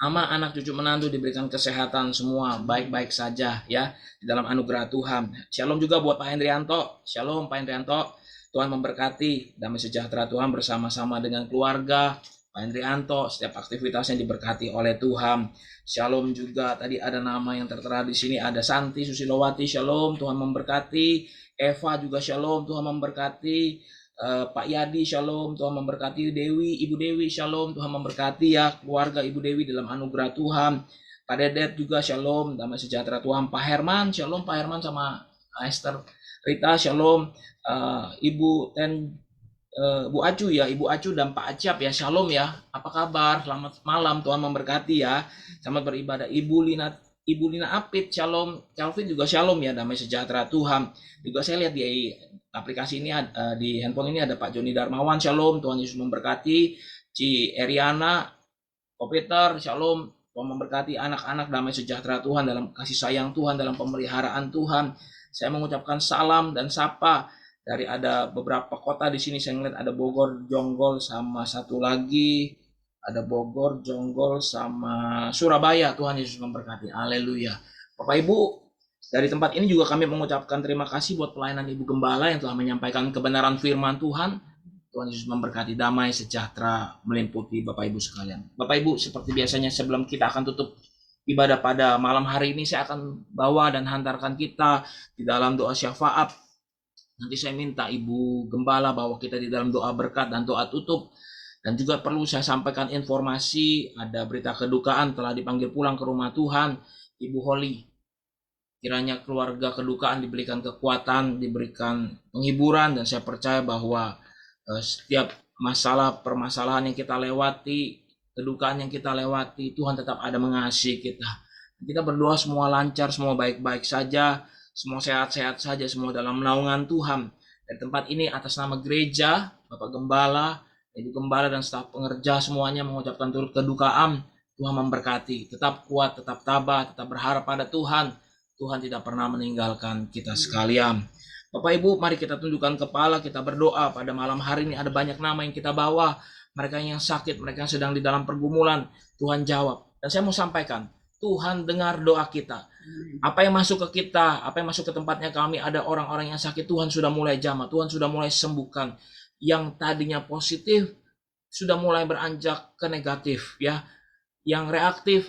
Ama anak cucu menantu diberikan kesehatan semua baik-baik saja ya di dalam anugerah Tuhan. Shalom juga buat Pak Hendrianto. Shalom Pak Hendrianto. Tuhan memberkati, damai sejahtera Tuhan bersama-sama dengan keluarga Pak Hendrianto, setiap aktivitasnya diberkati oleh Tuhan. Shalom juga, tadi ada nama yang tertera di sini, ada Santi Susilowati, Shalom, Tuhan memberkati. Eva juga Shalom, Tuhan memberkati. Pak Yadi Shalom, Tuhan memberkati. Dewi, Ibu Dewi Shalom, Tuhan memberkati ya keluarga Ibu Dewi dalam anugerah Tuhan. Pak Dedet juga Shalom, damai sejahtera Tuhan. Pak Herman Shalom, Pak Herman sama Esther Rita Shalom. Ibu Bu Acu ya, Ibu Acu dan Pak Acap ya, Shalom ya. Apa kabar? Selamat malam, Tuhan memberkati ya. Selamat beribadah. Ibu Lina Apit, Shalom. Calvin juga Shalom ya, damai sejahtera Tuhan. Juga saya lihat di aplikasi ini, di handphone ini ada Pak Joni Darmawan, Shalom. Tuhan Yesus memberkati. Ci Eriana, Ko Peter, Shalom. Tuhan memberkati anak-anak, damai sejahtera Tuhan dalam kasih sayang Tuhan, dalam pemeliharaan Tuhan. Saya mengucapkan salam dan sapa dari ada beberapa kota di sini. Saya ngeliat ada Bogor, Jonggol, sama satu lagi ada Bogor, Jonggol, sama Surabaya. Tuhan Yesus memberkati. Haleluya. Bapak Ibu, dari tempat ini juga kami mengucapkan terima kasih buat pelayanan Ibu Gembala yang telah menyampaikan kebenaran firman Tuhan. Tuhan Yesus memberkati, damai sejahtera meliputi Bapak Ibu sekalian. Bapak Ibu, seperti biasanya sebelum kita akan tutup ibadah pada malam hari ini, saya akan bawa dan hantarkan kita di dalam doa syafaat. Nanti saya minta Ibu Gembala bahwa kita di dalam doa berkat dan doa tutup. Dan juga perlu saya sampaikan informasi, ada berita kedukaan telah dipanggil pulang ke rumah Tuhan, Ibu Holly. Kiranya keluarga kedukaan diberikan kekuatan, diberikan penghiburan, dan saya percaya bahwa setiap permasalahan yang kita lewati, kedukaan yang kita lewati, Tuhan tetap ada mengasihi kita. Kita berdoa semua lancar, semua baik-baik saja, semua sehat-sehat saja, semua dalam naungan Tuhan. Dari tempat ini atas nama gereja, Bapak Gembala, Ibu Gembala dan staf pengerja semuanya mengucapkan turut kedukaan. Tuhan memberkati, tetap kuat, tetap tabah, tetap berharap pada Tuhan. Tuhan tidak pernah meninggalkan kita sekalian. Bapak Ibu, mari kita tundukkan kepala, kita berdoa. Pada malam hari ini ada banyak nama yang kita bawa. Mereka yang sakit, mereka yang sedang di dalam pergumulan, Tuhan jawab. Dan saya mau sampaikan, Tuhan dengar doa kita. Apa yang masuk ke kita, apa yang masuk ke tempatnya kami, ada orang-orang yang sakit, Tuhan sudah mulai jamah, Tuhan sudah mulai sembuhkan. Yang tadinya positif, sudah mulai beranjak ke negatif ya. Yang reaktif,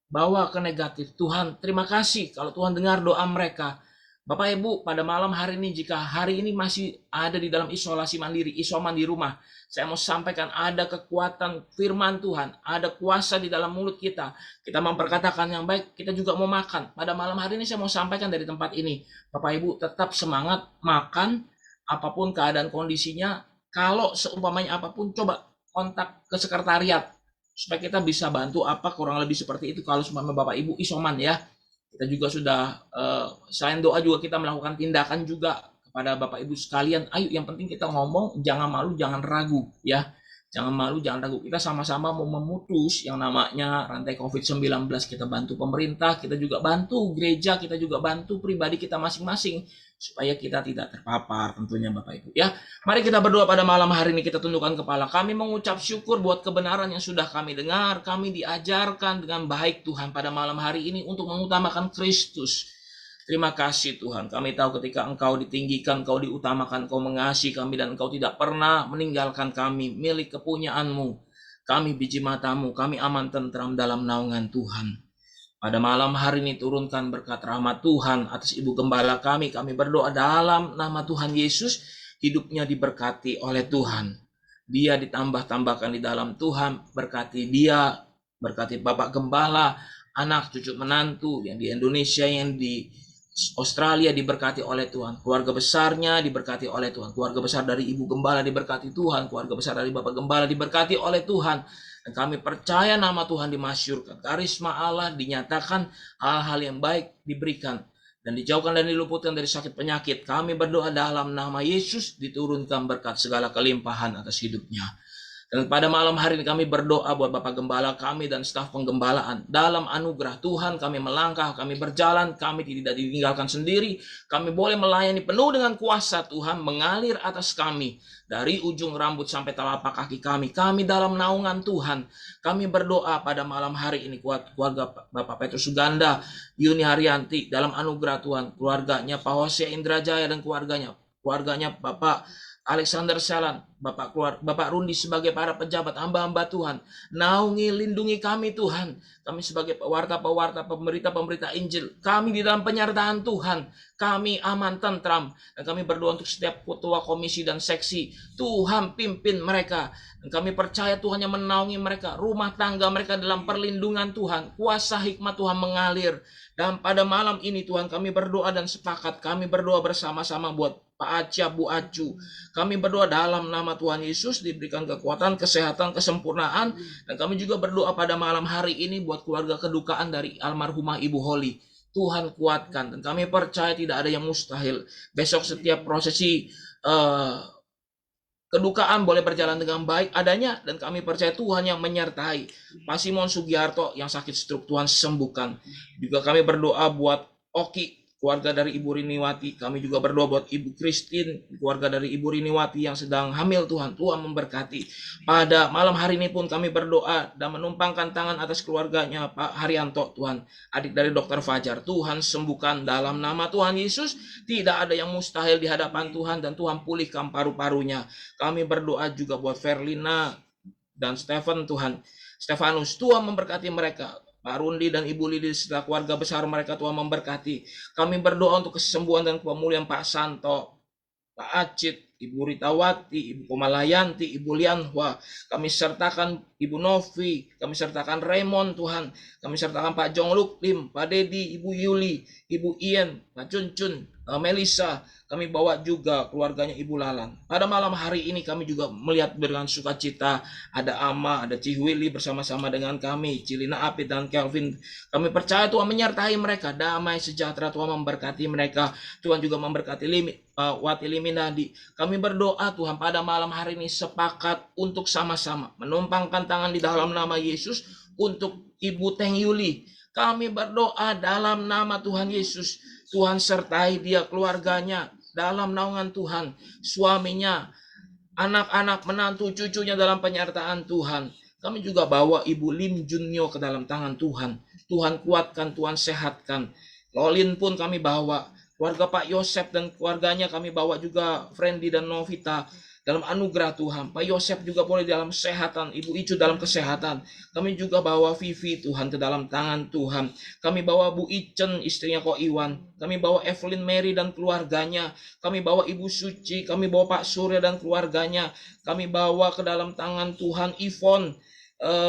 bawa ke negatif. Tuhan, terima kasih kalau Tuhan dengar doa mereka. Bapak Ibu, pada malam hari ini, jika hari ini masih ada di dalam isolasi mandiri, isoman di rumah, saya mau sampaikan ada kekuatan firman Tuhan, ada kuasa di dalam mulut kita. Kita memperkatakan yang baik, kita juga mau makan. Pada malam hari ini saya mau sampaikan dari tempat ini, Bapak Ibu tetap semangat makan, apapun keadaan kondisinya. Kalau seumpamanya apapun, coba kontak ke sekretariat supaya kita bisa bantu apa kurang lebih seperti itu. Kalau seumpamanya Bapak Ibu isoman ya, kita juga sudah selain doa juga kita melakukan tindakan juga kepada Bapak Ibu sekalian, ayo yang penting kita ngomong, jangan malu, jangan ragu ya. Jangan malu, jangan ragu. Kita sama-sama mau memutus yang namanya rantai COVID-19. Kita bantu pemerintah, kita juga bantu gereja, kita juga bantu pribadi kita masing-masing supaya kita tidak terpapar tentunya Bapak Ibu ya. Mari kita berdoa pada malam hari ini, kita tundukkan kepala. Kami mengucap syukur buat kebenaran yang sudah kami dengar, kami diajarkan dengan baik Tuhan pada malam hari ini untuk mengutamakan Kristus. Terima kasih Tuhan, kami tahu ketika Engkau ditinggikan, Engkau diutamakan, Engkau mengasihi kami, dan Engkau tidak pernah meninggalkan kami, milik kepunyaanmu. Kami biji matamu, kami aman tentram dalam naungan Tuhan. Pada malam hari ini turunkan berkat rahmat Tuhan atas Ibu Gembala kami berdoa dalam nama Tuhan Yesus, hidupnya diberkati oleh Tuhan. Dia ditambah-tambahkan di dalam Tuhan, berkati dia, berkati Bapak Gembala, anak, cucu, menantu yang di Indonesia, yang di Australia diberkati oleh Tuhan, keluarga besarnya diberkati oleh Tuhan, keluarga besar dari Ibu Gembala diberkati Tuhan, keluarga besar dari Bapak Gembala diberkati oleh Tuhan. Dan kami percaya nama Tuhan dimasyurkan, karisma Allah dinyatakan, hal-hal yang baik diberikan dan dijauhkan dan diluputkan dari sakit penyakit. Kami berdoa dalam nama Yesus, diturunkan berkat segala kelimpahan atas hidupnya. Dan pada malam hari ini kami berdoa buat Bapak Gembala kami dan staf penggembalaan. Dalam anugerah Tuhan kami melangkah, kami berjalan, kami tidak ditinggalkan sendiri. Kami boleh melayani penuh dengan kuasa Tuhan mengalir atas kami. Dari ujung rambut sampai telapak kaki kami. Kami dalam naungan Tuhan. Kami berdoa pada malam hari ini kuat keluarga Bapak Petrus Suganda, Yuni Haryanti, dalam anugerah Tuhan. Keluarganya Pak Hosea Indrajaya dan keluarganya Bapak Alexander Salan, Bapak Rundi sebagai para pejabat hamba-hamba Tuhan. Naungi, lindungi kami Tuhan. Kami sebagai pewarta-pewarta, pemberita-pemberita Injil. Kami di dalam penyertaan Tuhan. Kami aman tentram. Dan kami berdoa untuk setiap ketua komisi dan seksi. Tuhan pimpin mereka. Dan kami percaya Tuhan yang menaungi mereka. Rumah tangga mereka dalam perlindungan Tuhan. Kuasa hikmat Tuhan mengalir. Dan pada malam ini Tuhan kami berdoa dan sepakat. Kami berdoa bersama-sama buat Pak Acia, Bu Acu. Kami berdoa dalam nama Tuhan Yesus diberikan kekuatan, kesehatan, kesempurnaan. Dan kami juga berdoa pada malam hari ini buat keluarga kedukaan dari almarhumah Ibu Holly. Tuhan kuatkan dan kami percaya tidak ada yang mustahil. Besok setiap prosesi kedukaan boleh berjalan dengan baik adanya dan kami percaya Tuhan yang menyertai. Pak Simon Sugiarto yang sakit stroke Tuhan sembuhkan. Juga kami berdoa buat Oki, keluarga dari Ibu Riniwati. Kami juga berdoa buat Ibu Christine, keluarga dari Ibu Riniwati yang sedang hamil Tuhan. Tuhan memberkati. Pada malam hari ini pun kami berdoa dan menumpangkan tangan atas keluarganya Pak Haryanto Tuhan. Adik dari Dr. Fajar. Tuhan sembuhkan dalam nama Tuhan Yesus. Tidak ada yang mustahil di hadapan Tuhan dan Tuhan pulihkan paru-parunya. Kami berdoa juga buat Verlina dan Stefanus. Tuhan memberkati mereka. Pak Rundi dan Ibu Lili serta keluarga besar mereka Tuhan memberkati. Kami berdoa untuk kesembuhan dan pemulihan Pak Santo, Pak Acit, Ibu Ritawati, Ibu Komalayanti, Ibu Lianhua. Kami sertakan Ibu Novi, kami sertakan Raymond Tuhan. Kami sertakan Pak Jong Luklim, Pak Dedi, Ibu Yuli, Ibu Ian, Pak Cuncun, Melissa. Kami bawa juga keluarganya Ibu Lalan. Pada malam hari ini kami juga melihat dengan sukacita ada Ama, ada Cihwili bersama-sama dengan kami, Cilina Apit dan Kelvin. Kami percaya Tuhan menyertai mereka, damai sejahtera Tuhan memberkati mereka. Tuhan juga memberkati Wati Liminadi. Kami berdoa Tuhan pada malam hari ini sepakat untuk sama-sama menumpangkan tangan di dalam nama Yesus untuk Ibu Teng Yuli. Kami berdoa dalam nama Tuhan Yesus. Tuhan sertai dia, keluarganya dalam naungan Tuhan, suaminya, anak-anak, menantu, cucunya dalam penyertaan Tuhan. Kami juga bawa Ibu Lim Junyo ke dalam tangan Tuhan. Tuhan kuatkan, Tuhan sehatkan. Lolin pun kami bawa. Keluarga Pak Yosef dan keluarganya kami bawa juga, Friendly dan Novita dalam anugerah Tuhan. Pak Yosef juga boleh dalam kesehatan, Ibu Icu dalam kesehatan. Kami juga bawa Vivi Tuhan ke dalam tangan Tuhan. Kami bawa Bu Icen, istrinya Ko Iwan. Kami bawa Evelyn Mary dan keluarganya. Kami bawa Ibu Suci. Kami bawa Pak Surya dan keluarganya. Kami bawa ke dalam tangan Tuhan Ivon,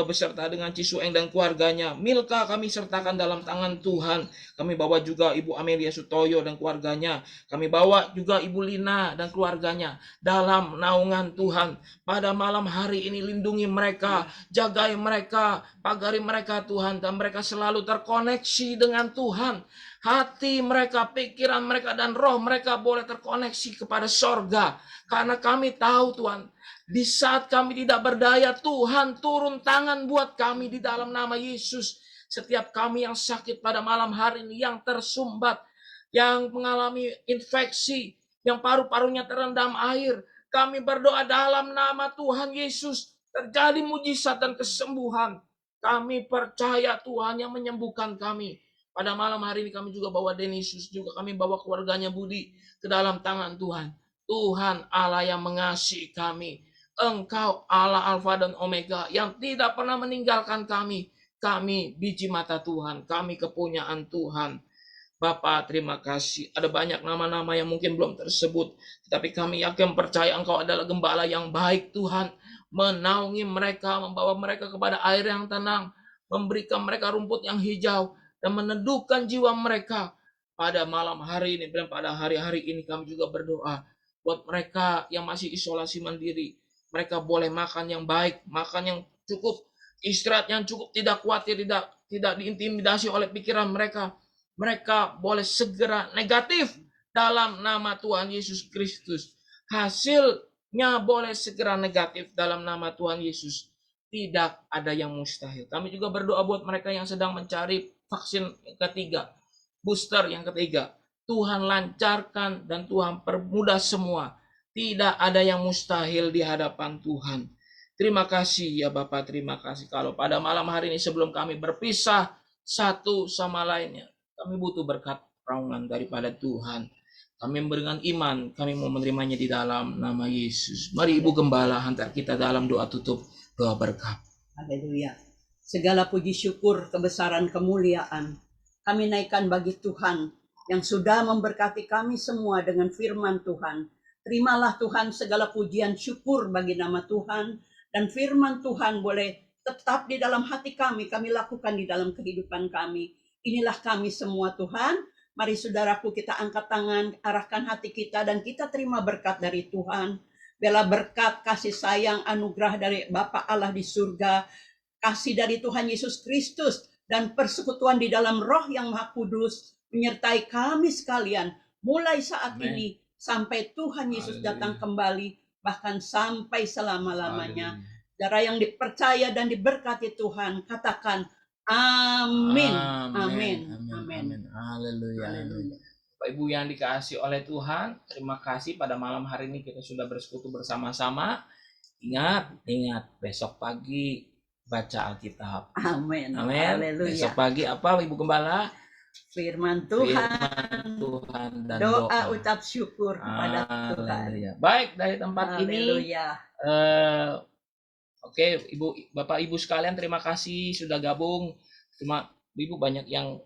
beserta dengan Cisueng dan keluarganya. Milka kami sertakan dalam tangan Tuhan. Kami bawa juga Ibu Amelia Sutoyo dan keluarganya. Kami bawa juga Ibu Lina dan keluarganya dalam naungan Tuhan. Pada malam hari ini lindungi mereka, jagai mereka, pagari mereka Tuhan, dan mereka selalu terkoneksi dengan Tuhan. Hati mereka, pikiran mereka, dan roh mereka boleh terkoneksi kepada sorga. Karena kami tahu Tuhan, di saat kami tidak berdaya, Tuhan turun tangan buat kami di dalam nama Yesus. Setiap kami yang sakit pada malam hari ini, yang tersumbat, yang mengalami infeksi, yang paru-parunya terendam air, kami berdoa dalam nama Tuhan Yesus, terjadi mujizat dan kesembuhan. Kami percaya Tuhan yang menyembuhkan kami. Pada malam hari ini kami juga bawa Denisius, juga kami bawa keluarganya Budi ke dalam tangan Tuhan. Tuhan Allah yang mengasihi kami. Engkau Allah Alfa dan Omega yang tidak pernah meninggalkan kami. Kami biji mata Tuhan, kami kepunyaan Tuhan. Bapak, terima kasih. Ada banyak nama-nama yang mungkin belum tersebut, tetapi kami yakin percaya Engkau adalah gembala yang baik Tuhan. Menaungi mereka, membawa mereka kepada air yang tenang, memberikan mereka rumput yang hijau, dan meneduhkan jiwa mereka. Pada malam hari ini dan pada hari-hari ini kami juga berdoa buat mereka yang masih isolasi mandiri. Mereka boleh makan yang baik, makan yang cukup, istirahat yang cukup, tidak khawatir, tidak diintimidasi oleh pikiran mereka. Mereka boleh segera negatif dalam nama Tuhan Yesus Kristus. Hasilnya boleh segera negatif dalam nama Tuhan Yesus. Tidak ada yang mustahil. Kami juga berdoa buat mereka yang sedang mencari vaksin yang ketiga, booster yang ketiga. Tuhan lancarkan dan Tuhan permudah semua. Tidak ada yang mustahil di hadapan Tuhan. Terima kasih ya Bapak, terima kasih. Kalau pada malam hari ini sebelum kami berpisah satu sama lainnya, kami butuh berkat peraungan daripada Tuhan. Kami memberikan iman, kami mau menerimanya di dalam nama Yesus. Mari Ibu Gembala hantar kita dalam doa tutup, doa berkat. Haleluya. Segala puji syukur, kebesaran, kemuliaan kami naikkan bagi Tuhan yang sudah memberkati kami semua dengan firman Tuhan. Terimalah Tuhan segala pujian syukur bagi nama Tuhan, dan firman Tuhan boleh tetap di dalam hati kami lakukan di dalam kehidupan kami. Inilah kami semua Tuhan. Mari saudaraku, kita angkat tangan, arahkan hati kita, dan kita terima berkat dari Tuhan. Bela berkat, kasih sayang, anugerah dari Bapa Allah di surga, kasih dari Tuhan Yesus Kristus, dan persekutuan di dalam Roh yang Maha Kudus menyertai kami sekalian mulai saat Amen. ini sampai Tuhan Yesus datang kembali, bahkan sampai selama-lamanya. Saudara yang dipercaya dan diberkati Tuhan, katakan amin. Amin. Amin. Haleluya. Bapak Ibu yang dikasihi oleh Tuhan, terima kasih pada malam hari ini kita sudah bersekutu bersama-sama. Ingat, besok pagi baca Alkitab. Amin. Amin. Haleluya. Besok pagi apa Ibu Gembala? Firman Tuhan. Firman Tuhan dan doa ucap syukur kepada Tuhan. Haleluya. Baik, dari tempat ini oke, Bapak Ibu sekalian, terima kasih sudah gabung. Cuma Ibu banyak yang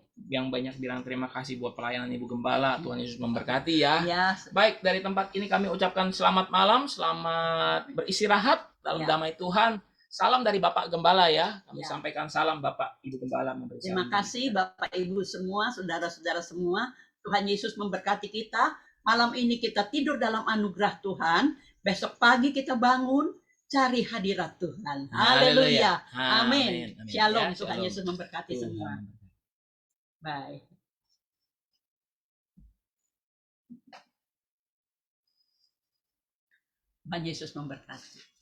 banyak bilang terima kasih buat pelayanan Ibu Gembala. Tuhan Yesus memberkati ya. Baik, dari tempat ini kami ucapkan selamat malam, selamat beristirahat dalam damai Tuhan. Salam dari Bapak Gembala ya. Kami sampaikan salam Bapak Ibu Gembala. Terima kasih Bapak Ibu semua, saudara-saudara semua. Tuhan Yesus memberkati kita. Malam ini kita tidur dalam anugerah Tuhan. Besok pagi kita bangun cari hadirat Tuhan. Haleluya. Amin. Shalom. Tuhan Yesus memberkati semua. Bye. Tuhan Yesus memberkati.